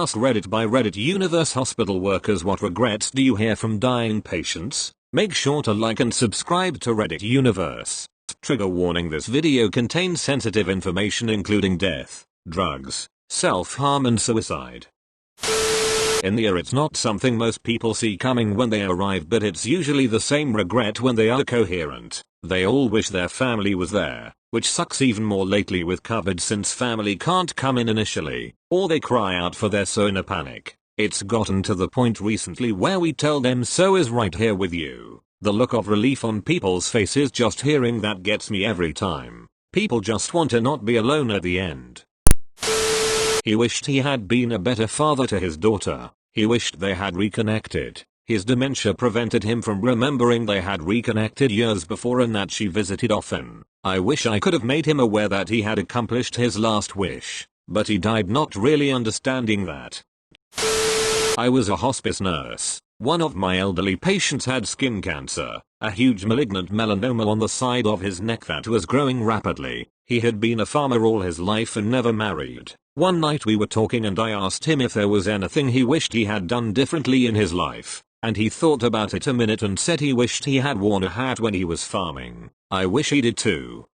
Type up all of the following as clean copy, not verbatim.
Ask Reddit by Reddit Universe. Hospital workers, what regrets do you hear from dying patients? Make sure to like and subscribe to Reddit Universe. Trigger warning: this video contains sensitive information including death, drugs, self-harm and suicide. In the air, it's not something most people see coming when they arrive, but it's usually the same regret when they are coherent. They all wish their family was there, which sucks even more lately with COVID since family can't come in initially, or they cry out for their so in a panic. It's gotten to the point recently where we tell them so is right here with you. The look of relief on people's faces just hearing that gets me every time. People just want to not be alone at the end. He wished he had been a better father to his daughter. He wished they had reconnected. His dementia prevented him from remembering they had reconnected years before and that she visited often. I wish I could have made him aware that he had accomplished his last wish, but he died not really understanding that. I was a hospice nurse. One of my elderly patients had skin cancer, a huge malignant melanoma on the side of his neck that was growing rapidly. He had been a farmer all his life and never married. One night we were talking and I asked him if there was anything he wished he had done differently in his life, and he thought about it a minute and said he wished he had worn a hat when he was farming. I wish he did too.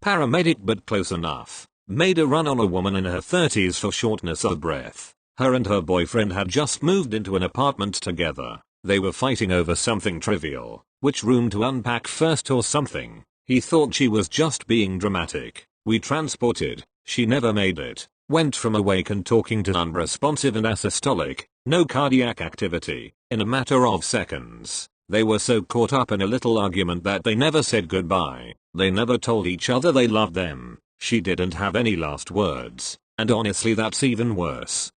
Paramedic, but close enough. Made a run on a woman in her 30s for shortness of breath. Her and her boyfriend had just moved into an apartment together. They were fighting over something trivial, which room to unpack first or something. He thought she was just being dramatic. We transported. She never made it. Went from awake and talking to unresponsive and asystolic, no cardiac activity, in a matter of seconds. They were so caught up in a little argument that they never said goodbye. They never told each other they loved them. She didn't have any last words. And honestly, that's even worse.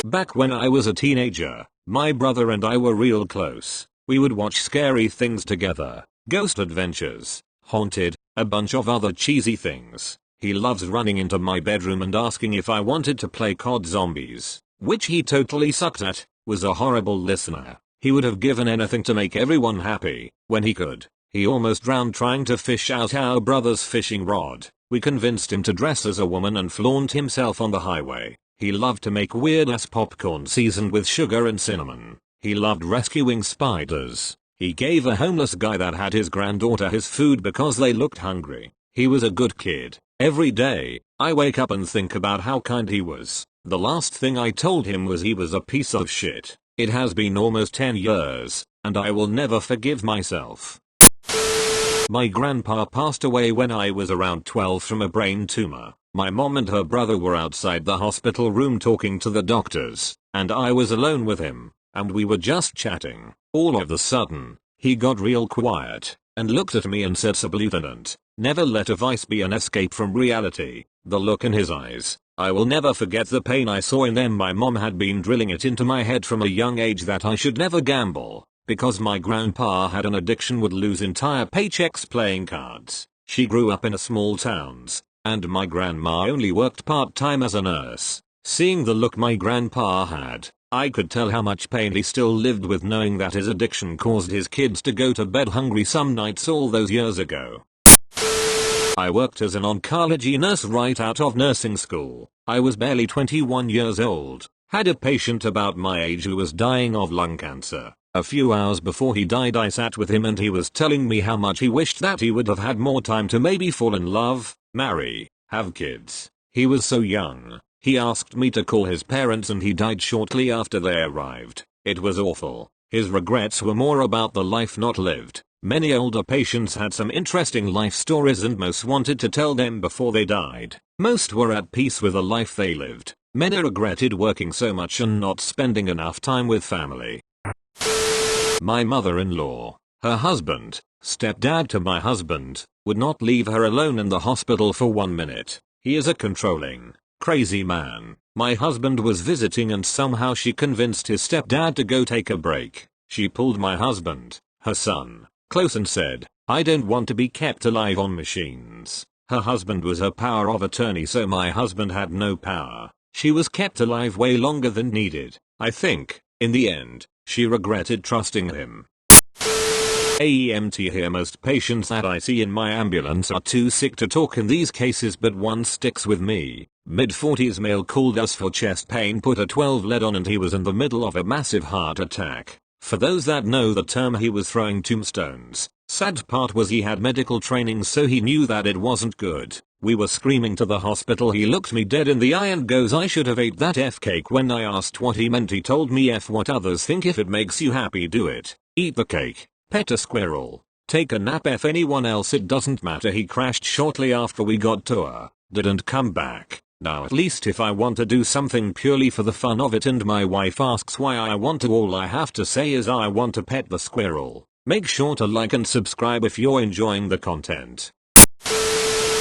Back when I was a teenager, my brother and I were real close. We would watch scary things together. Ghost adventures, haunted, a bunch of other cheesy things. He loves running into my bedroom and asking if I wanted to play COD Zombies, which he totally sucked at, was a horrible listener. He would have given anything to make everyone happy, when he could. He almost drowned trying to fish out our brother's fishing rod. We convinced him to dress as a woman and flaunt himself on the highway. He loved to make weird-ass popcorn seasoned with sugar and cinnamon. He loved rescuing spiders. He gave a homeless guy that had his granddaughter his food because they looked hungry. He was a good kid. Every day, I wake up and think about how kind he was. The last thing I told him was he was a piece of shit. It has been almost 10 years, and I will never forgive myself. My grandpa passed away when I was around 12 from a brain tumor. My mom and her brother were outside the hospital room talking to the doctors, and I was alone with him, and we were just chatting. All of a sudden, he got real quiet, and looked at me and said, "Lieutenant, never let a vice be an escape from reality." The look in his eyes, I will never forget the pain I saw in them. My mom had been drilling it into my head from a young age that I should never gamble, because my grandpa had an addiction, would lose entire paychecks playing cards. She grew up in a small towns, and my grandma only worked part-time as a nurse. Seeing the look my grandpa had, I could tell how much pain he still lived with, knowing that his addiction caused his kids to go to bed hungry some nights all those years ago. I worked as an oncology nurse right out of nursing school. I was barely 21 years old. Had a patient about my age who was dying of lung cancer. A few hours before he died, I sat with him and he was telling me how much he wished that he would have had more time to maybe fall in love, marry, have kids. He was so young. He asked me to call his parents and he died shortly after they arrived. It was awful. His regrets were more about the life not lived. Many older patients had some interesting life stories and most wanted to tell them before they died. Most were at peace with the life they lived. Many regretted working so much and not spending enough time with family. My mother-in-law, her husband, stepdad to my husband, would not leave her alone in the hospital for 1 minute. He is a controlling, crazy man. My husband was visiting and somehow she convinced his stepdad to go take a break. She pulled my husband, her son, close and said, "I don't want to be kept alive on machines." Her husband was her power of attorney, so my husband had no power. She was kept alive way longer than needed. I think, in the end, she regretted trusting him. AEMT here. Most patients that I see in my ambulance are too sick to talk in these cases, but one sticks with me. Mid-40s male called us for chest pain, put a 12 lead on, and he was in the middle of a massive heart attack. For those that know the term, he was throwing tombstones. Sad part was he had medical training, so he knew that it wasn't good. We were screaming to the hospital. He looked me dead in the eye and goes, "I should have ate that F cake." When I asked what he meant, he told me, "F what others think. If it makes you happy, do it. Eat the cake. Pet a squirrel. Take a nap. F anyone else, it doesn't matter." He crashed shortly after we got to her. Didn't come back. Now at least if I want to do something purely for the fun of it and my wife asks why I want to, all I have to say is I want to pet the squirrel. Make sure to like and subscribe if you're enjoying the content.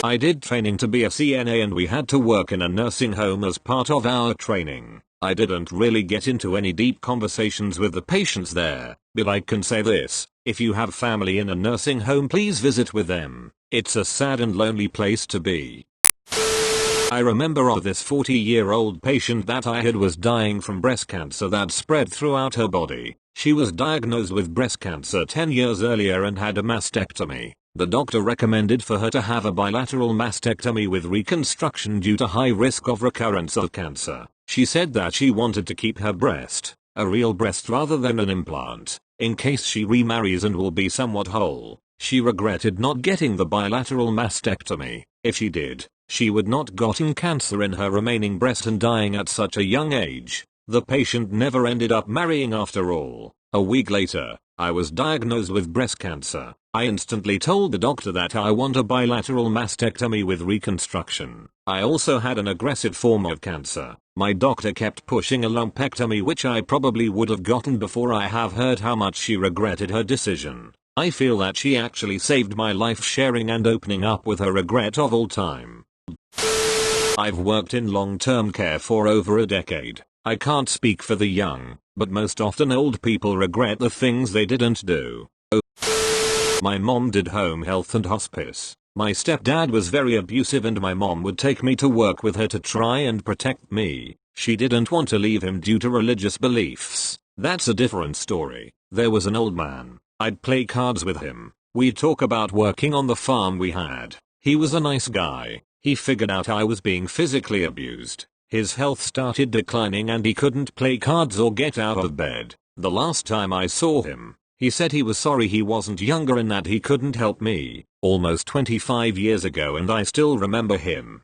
I did training to be a CNA and we had to work in a nursing home as part of our training. I didn't really get into any deep conversations with the patients there, but I can say this: if you have family in a nursing home, please visit with them. It's a sad and lonely place to be. I remember of this 40-year-old patient that I had was dying from breast cancer that spread throughout her body. She was diagnosed with breast cancer 10 years earlier and had a mastectomy. The doctor recommended for her to have a bilateral mastectomy with reconstruction due to high risk of recurrence of cancer. She said that she wanted to keep her breast, a real breast rather than an implant, in case she remarries and will be somewhat whole. She regretted not getting the bilateral mastectomy. If she did, she would not gotten cancer in her remaining breast and dying at such a young age. The patient never ended up marrying after all. A week later, I was diagnosed with breast cancer. I instantly told the doctor that I want a bilateral mastectomy with reconstruction. I also had an aggressive form of cancer. My doctor kept pushing a lumpectomy, which I probably would have gotten before I have heard how much she regretted her decision. I feel that she actually saved my life, sharing and opening up with her regret of all time. I've worked in long-term care for over a decade. I can't speak for the young, but most often old people regret the things they didn't do. My mom did home health and hospice. My stepdad was very abusive and my mom would take me to work with her to try and protect me. She didn't want to leave him due to religious beliefs. That's a different story. There was an old man. I'd play cards with him. We'd talk about working on the farm we had. He was a nice guy. He figured out I was being physically abused. His health started declining and he couldn't play cards or get out of bed. The last time I saw him, he said he was sorry he wasn't younger and that he couldn't help me. Almost 25 years ago and I still remember him.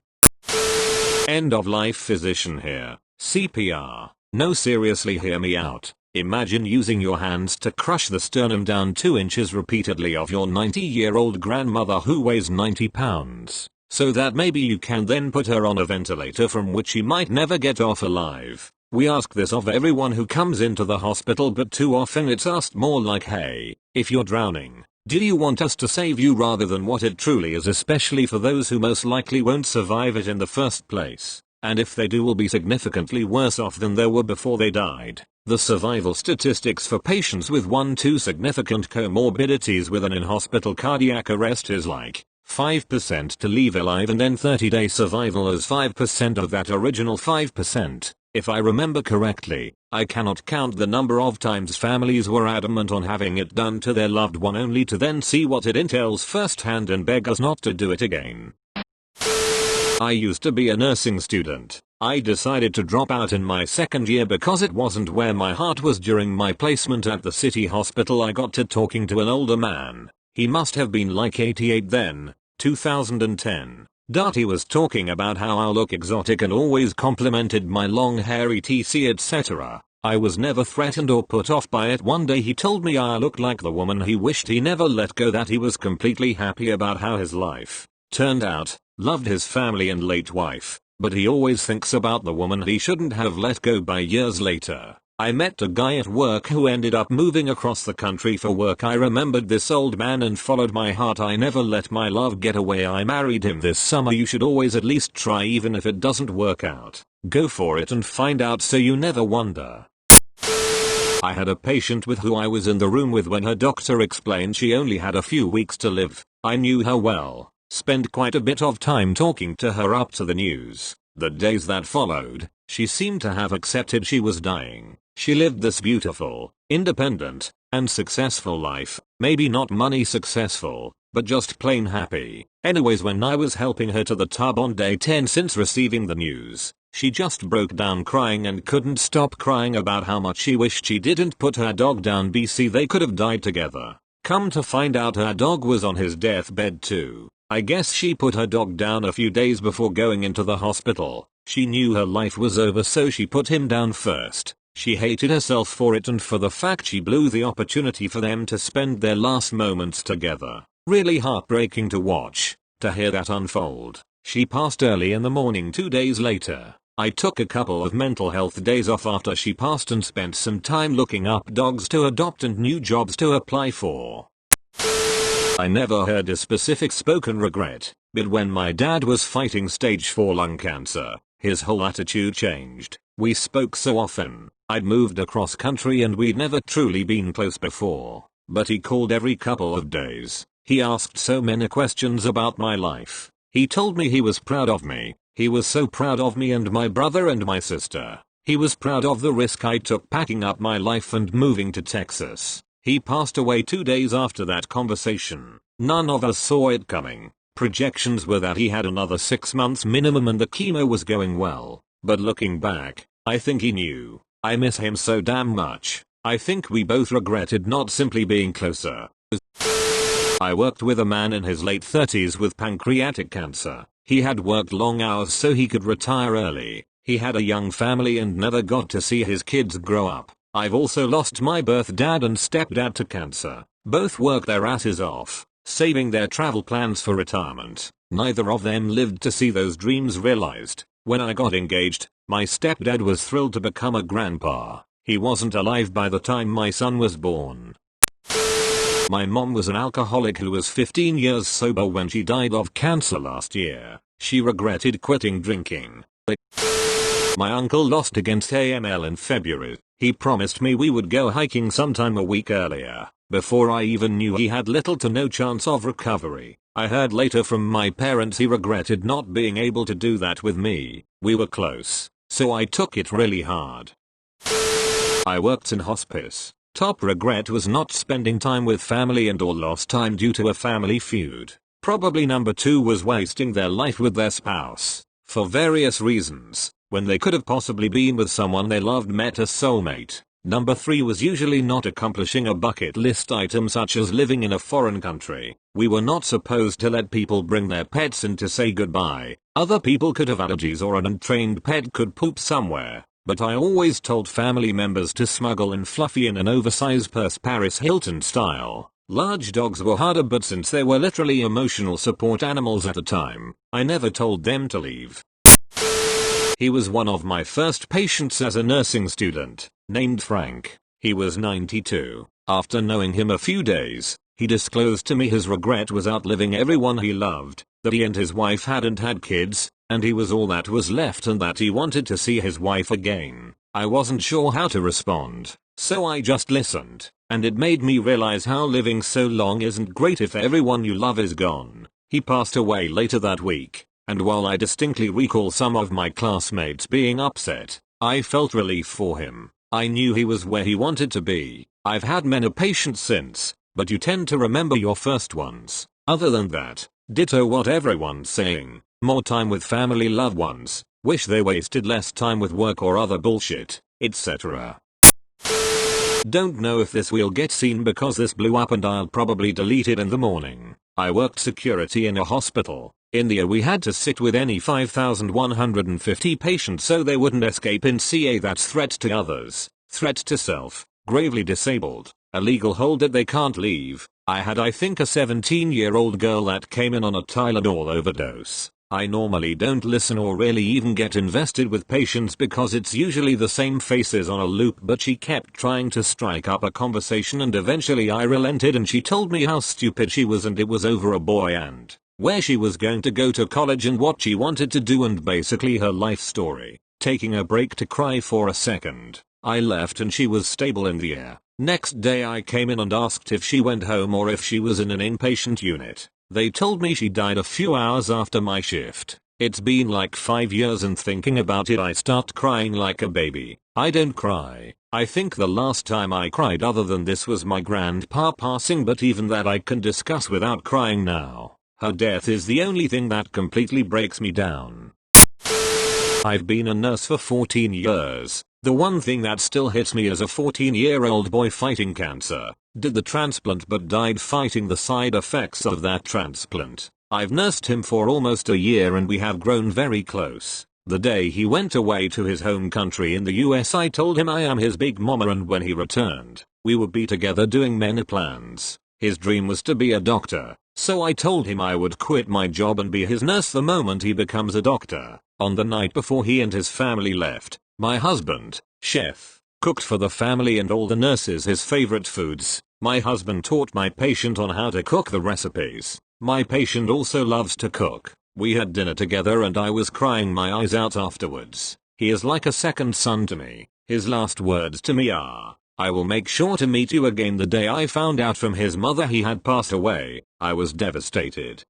End of life physician here. CPR. No, seriously, hear me out. Imagine using your hands to crush the sternum down 2 inches repeatedly of your 90-year-old grandmother who weighs 90 pounds. So that maybe you can then put her on a ventilator from which she might never get off alive. We ask this of everyone who comes into the hospital, but too often it's asked more like, hey, if you're drowning, do you want us to save you, rather than what it truly is, especially for those who most likely won't survive it in the first place. And if they do, will be significantly worse off than they were before they died. The survival statistics for patients with 1-2 significant comorbidities with an in-hospital cardiac arrest is like 5% to leave alive, and then 30-day survival is 5% of that original 5%. If I remember correctly, I cannot count the number of times families were adamant on having it done to their loved one only to then see what it entails firsthand and beg us not to do it again. I used to be a nursing student. I decided to drop out in my second year because it wasn't where my heart was. During my placement at the city hospital, I got to talking to an older man. He must have been like 88 then, 2010. He was talking about how I look exotic and always complimented my long hair etc, etc. I was never threatened or put off by it. One day he told me I looked like the woman he wished he never let go, that he was completely happy about how his life turned out, loved his family and late wife, but he always thinks about the woman he shouldn't have let go by years later. I met a guy at work who ended up moving across the country for work. I remembered this old man and followed my heart. I never let my love get away. I married him this summer. You should always at least try, even if it doesn't work out. Go for it and find out so you never wonder. I had a patient with who I was in the room with when her doctor explained she only had a few weeks to live. I knew her well, spent quite a bit of time talking to her up to the news. The days that followed, she seemed to have accepted she was dying. She lived this beautiful, independent, and successful life. Maybe not money successful, but just plain happy. Anyways, when I was helping her to the tub on day 10 since receiving the news, she just broke down crying and couldn't stop crying about how much she wished she didn't put her dog down. BC, they could have died together. Come to find out, her dog was on his deathbed too. I guess she put her dog down a few days before going into the hospital. She knew her life was over, so she put him down first. She hated herself for it and for the fact she blew the opportunity for them to spend their last moments together. Really heartbreaking to watch. To hear that unfold. She passed early in the morning 2 days later. I took a couple of mental health days off after she passed and spent some time looking up dogs to adopt and new jobs to apply for. I never heard a specific spoken regret, but when my dad was fighting stage 4 lung cancer, his whole attitude changed. We spoke so often. I'd moved across country and we'd never truly been close before, but he called every couple of days. He asked so many questions about my life. He told me he was proud of me. He was so proud of me and my brother and my sister. He was proud of the risk I took packing up my life and moving to Texas. He passed away 2 days after that conversation. None of us saw it coming. Projections were that he had another 6 months minimum and the chemo was going well. But looking back, I think he knew. I miss him so damn much. I think we both regretted not simply being closer. I worked with a man in his late 30s with pancreatic cancer. He had worked long hours so he could retire early. He had a young family and never got to see his kids grow up. I've also lost my birth dad and stepdad to cancer. Both worked their asses off, saving their travel plans for retirement. Neither of them lived to see those dreams realized. When I got engaged, my stepdad was thrilled to become a grandpa. He wasn't alive by the time my son was born. My mom was an alcoholic who was 15 years sober when she died of cancer last year. She regretted quitting drinking. My uncle lost against AML in February. He promised me we would go hiking sometime a week earlier. Before I even knew he had little to no chance of recovery. I heard later from my parents he regretted not being able to do that with me. We were close, so I took it really hard. I worked in hospice. Top regret was not spending time with family and or lost time due to a family feud. Probably number 2 was wasting their life with their spouse. For various reasons, when they could have possibly been with someone they loved, met a soulmate. Number 3 was usually not accomplishing a bucket list item such as living in a foreign country. We were not supposed to let people bring their pets in to say goodbye. Other people could have allergies or an untrained pet could poop somewhere. But I always told family members to smuggle in Fluffy in an oversized purse, Paris Hilton style. Large dogs were harder, but since they were literally emotional support animals at the time, I never told them to leave. He was one of my first patients as a nursing student, named Frank. He was 92. After knowing him a few days, he disclosed to me his regret was outliving everyone he loved, that he and his wife hadn't had kids, and he was all that was left and that he wanted to see his wife again. I wasn't sure how to respond, so I just listened, and it made me realize how living so long isn't great if everyone you love is gone. He passed away later that week, and while I distinctly recall some of my classmates being upset, I felt relief for him. I knew he was where he wanted to be. I've had many patients since, but you tend to remember your first ones. Other than that, ditto what everyone's saying. More time with family, loved ones, wish they wasted less time with work or other bullshit, etc. Don't know if this will get seen because this blew up and I'll probably delete it in the morning. I worked security in a hospital. In the year we had to sit with any 5,150 patients so they wouldn't escape in CA. That's threat to others, threat to self, gravely disabled, illegal hold that they can't leave. I think a 17-year-old girl that came in on a Tylenol overdose. I normally don't listen or really even get invested with patients because it's usually the same faces on a loop, but she kept trying to strike up a conversation and eventually I relented and she told me how stupid she was and it was over a boy and where she was going to go to college and what she wanted to do and basically her life story. Taking a break to cry for a second, I left and she was stable in the air. Next day I came in and asked if she went home or if she was in an inpatient unit. They told me she died a few hours after my shift. It's been like 5 years and thinking about it I start crying like a baby. I don't cry. I think the last time I cried other than this was my grandpa passing, but even that I can discuss without crying now. Her death is the only thing that completely breaks me down. I've been a nurse for 14 years. The one thing that still hits me as a 14-year-old boy fighting cancer. Did the transplant but died fighting the side effects of that transplant. I've nursed him for almost a year and we have grown very close. The day he went away to his home country in the US, I told him I am his big mama, and when he returned, we would be together doing many plans. His dream was to be a doctor, so I told him I would quit my job and be his nurse the moment he becomes a doctor. On the night before he and his family left, my husband, chef, cooked for the family and all the nurses his favorite foods. My husband taught my patient on how to cook the recipes. My patient also loves to cook. We had dinner together and I was crying my eyes out afterwards. He is like a second son to me. His last words to me are, "I will make sure to meet you again." The day I found out from his mother he had passed away, I was devastated.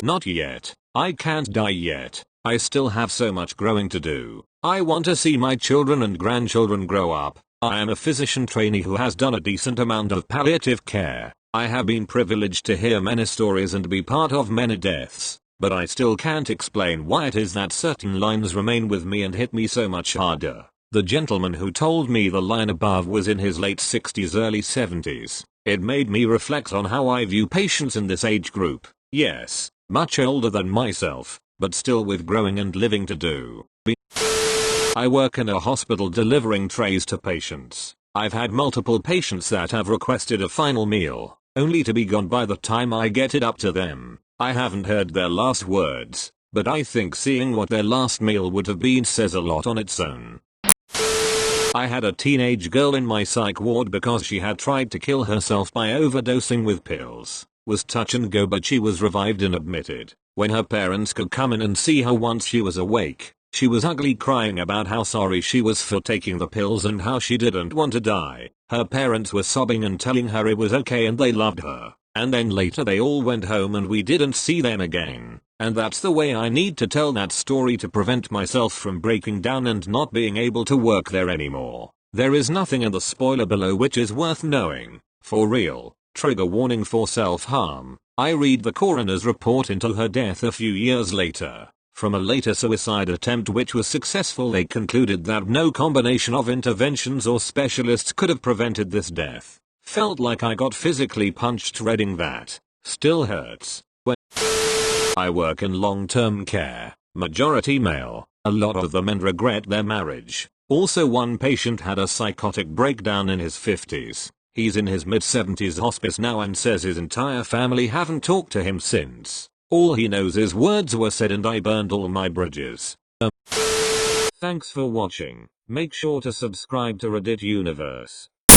Not yet. I can't die yet. I still have so much growing to do. I want to see my children and grandchildren grow up. I am a physician trainee who has done a decent amount of palliative care. I have been privileged to hear many stories and be part of many deaths, but I still can't explain why it is that certain lines remain with me and hit me so much harder. The gentleman who told me the line above was in his late 60s, early 70s. It made me reflect on how I view patients in this age group. Yes, much older than myself, but still with growing and living to do. I work in a hospital delivering trays to patients. I've had multiple patients that have requested a final meal, only to be gone by the time I get it up to them. I haven't heard their last words, but I think seeing what their last meal would have been says a lot on its own. I had a teenage girl in my psych ward because she had tried to kill herself by overdosing with pills. Was touch and go, but she was revived and admitted. When her parents could come in and see her once she was awake, she was ugly, crying about how sorry she was for taking the pills and how she didn't want to die. Her parents were sobbing and telling her it was okay and they loved her. And then later they all went home and we didn't see them again. And that's the way I need to tell that story to prevent myself from breaking down and not being able to work there anymore. There is nothing in the spoiler below which is worth knowing. For real. Trigger warning for self-harm. I read the coroner's report into her death a few years later. From a later suicide attempt which was successful, they concluded that no combination of interventions or specialists could have prevented this death. Felt like I got physically punched reading that. Still hurts. When I work in long-term care, majority male, a lot of the men regret their marriage. Also, one patient had a psychotic breakdown in his 50s. He's in his mid-70s hospice now and says his entire family haven't talked to him since. All he knows is words were said and I burned all my bridges. Thanks for watching. Make sure to subscribe to Reddit Universe.